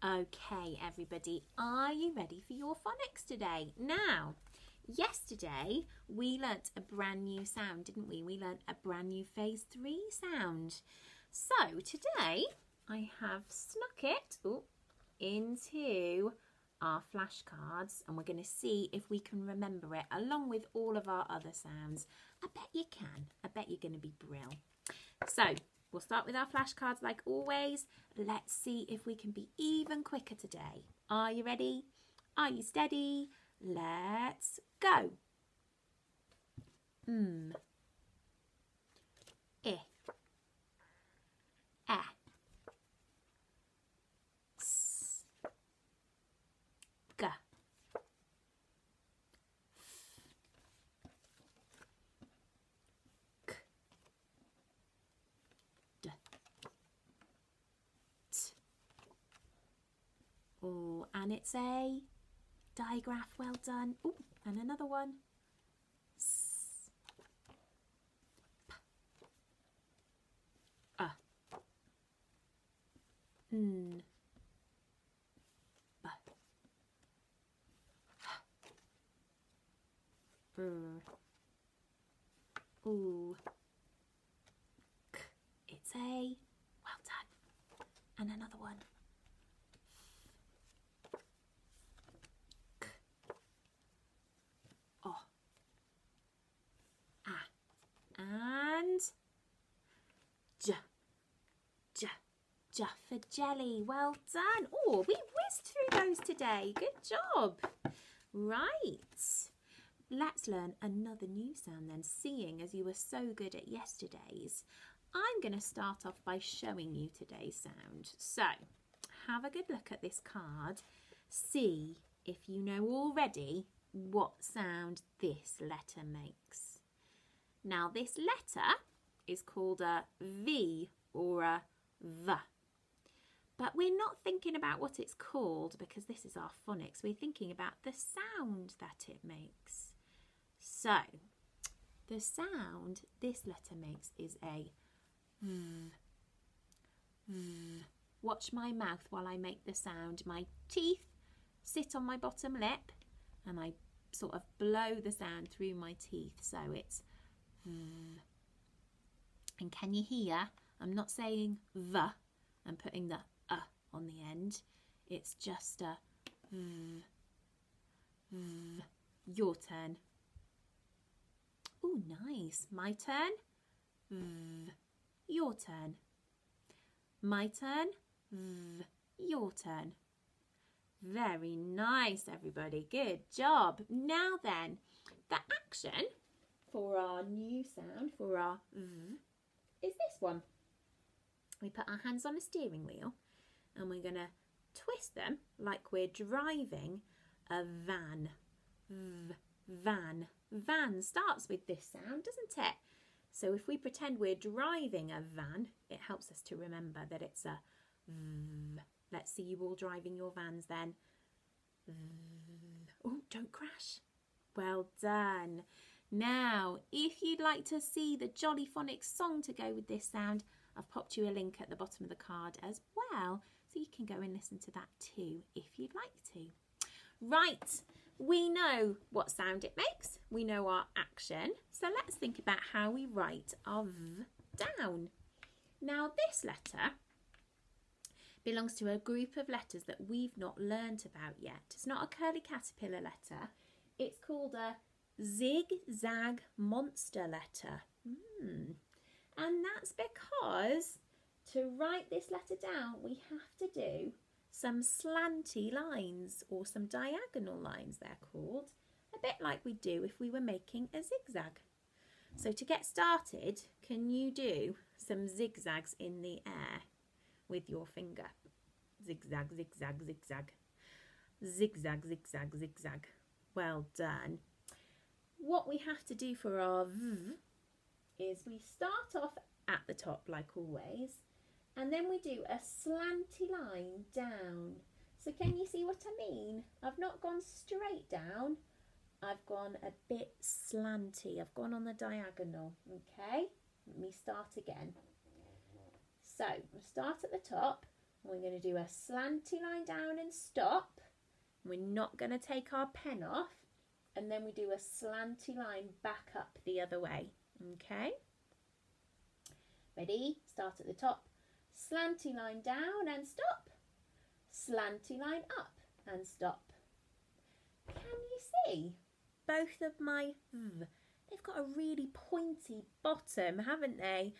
Okay, everybody, are you ready for your phonics today? Now, yesterday we learnt a brand new sound, didn't we? We learnt a brand new phase 3 sound. So today I have snuck it into our flashcards and we're going to see if we can remember it along with all of our other sounds. I bet you can. I bet you're going to be brill. So we'll start with our flashcards like always. Let's see if we can be even quicker today. Are you ready? Are you steady? Let's go. I, s, g, f, k, d, t. Oh, and it's a digraph. Well done. Oh, and another one. S, p, n, b, h, ooh, k. It's a, well done. And another one. K, o, a, and j, j, j for jelly. Well done. Oh, we whizzed through those today. Good job. Right. Let's learn another new sound then, seeing as you were so good at yesterday's. I'm going to start off by showing you today's sound. So, have a good look at this card. See if you know already what sound this letter makes. Now, this letter is called a V or a V. But we're not thinking about what it's called because this is our phonics. We're thinking about the sound that it makes. So, the sound this letter makes is a V. V. Watch my mouth while I make the sound. My teeth sit on my bottom lip and I sort of blow the sound through my teeth. So it's V. And can you hear? I'm not saying V and putting the on the end. It's just a V. V. Your turn. Oh, nice. My turn. V. Your turn. My turn. V. Your turn. Very nice, everybody. Good job. Now then, the action for our new sound, for our V, is this one. We put our hands on a steering wheel and we're going to twist them like we're driving a van. V, van. Van starts with this sound, doesn't it? So if we pretend we're driving a van, it helps us to remember that it's a V. Let's see you all driving your vans then. V. Oh, don't crash. Well done. Now, if you'd like to see the Jolly Phonics song to go with this sound, I've popped you a link at the bottom of the card as well, so you can go and listen to that too if you'd like to. Right, we know what sound it makes. We know our action. So let's think about how we write our V down. Now, this letter belongs to a group of letters that we've not learnt about yet. It's not a curly caterpillar letter. It's called a zigzag monster letter. And that's because to write this letter down, we have to do some slanty lines, or some diagonal lines they're called, a bit like we do if we were making a zigzag. So to get started, can you do some zigzags in the air with your finger? Zigzag, zigzag, zigzag. Zigzag, zigzag, zigzag. Well done. What we have to do for our V is we start off at the top like always, and then we do a slanty line down. So can you see what I mean? I've not gone straight down, I've gone a bit slanty. I've gone on the diagonal, okay? Let me start again. So we'll start at the top We're going to do a slanty line down and stop. We're not going to take our pen off. And then we do a slanty line back up the other way. Okay? Ready? Start at the top. Slanty line down and stop. Slanty line up and stop. Can you see? Both of my they've got a really pointy bottom, haven't they?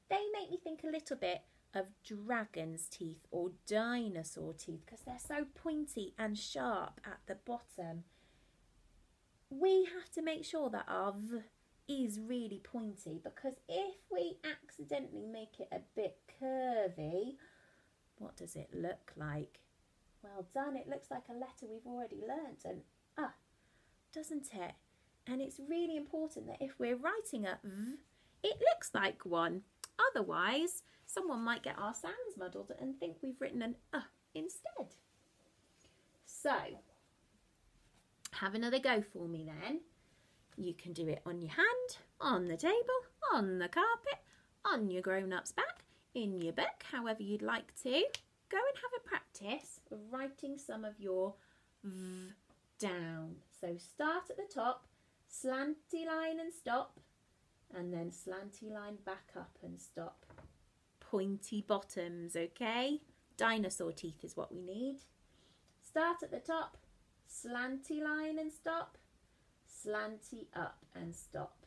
They make me think a little bit of dragon's teeth or dinosaur teeth because they're so pointy and sharp at the bottom. We have to make sure that our V is really pointy, because if we accidentally make it a bit curvy, what does it look like? Well done, it looks like a letter we've already learnt, and doesn't it? And it's really important that if we're writing a V, it looks like one. Otherwise, someone might get our sounds muddled and think we've written an instead. So, have another go for me then. You can do it on your hand, on the table, on the carpet, on your grown-up's back, in your book, however you'd like to. Go and have a practice of writing some of your V down. So start at the top, slanty line and stop, and then slanty line back up and stop. Pointy bottoms, okay? Dinosaur teeth is what we need. Start at the top, slanty line and stop, slanty up and stop.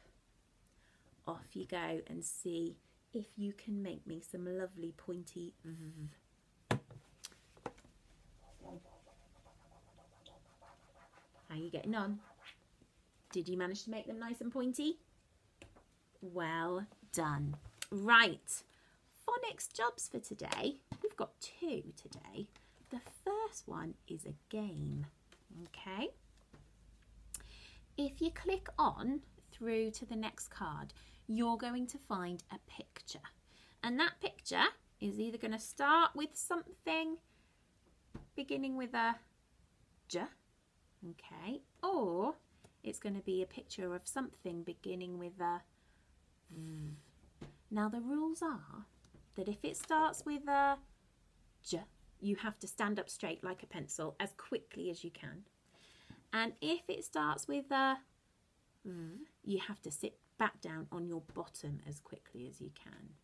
Off you go and see if you can make me some lovely pointy V. How are you getting on? Did you manage to make them nice and pointy? Well done. Right, phonics jobs for today. We've got 2 today. The first one is a game. Okay. If you click on through to the next card, you're going to find a picture. And that picture is either going to start with something beginning with a J, okay, or it's going to be a picture of something beginning with a V. Now the rules are that if it starts with a J, you have to stand up straight like a pencil as quickly as you can. And if it starts with a V, you have to sit back down on your bottom as quickly as you can.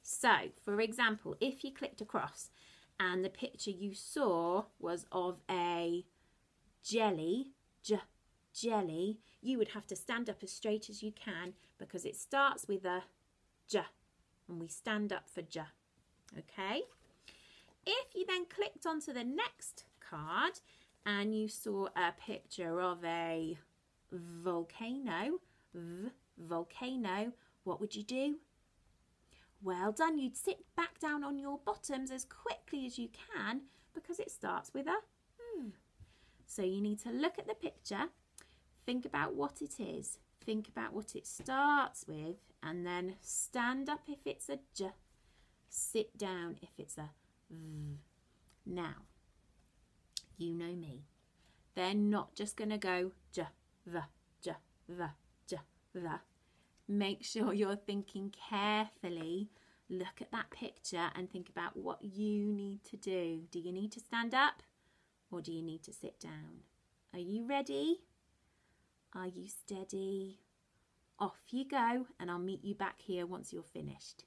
So, for example, if you clicked across and the picture you saw was of a jelly, jelly, you would have to stand up as straight as you can because it starts with a J and we stand up for J. Okay? If you then clicked onto the next card and you saw a picture of a volcano, volcano, what would you do? Well done, you'd sit back down on your bottoms as quickly as you can because it starts with a V. So you need to look at the picture, think about what it is, think about what it starts with, and then stand up if it's a J, sit down if it's a V. Now, you know me. They're not just going to go J, V, J, V, J, V. Make sure you're thinking carefully. Look at that picture and think about what you need to do. Do you need to stand up or do you need to sit down? Are you ready? Are you steady? Off you go, and I'll meet you back here once you're finished.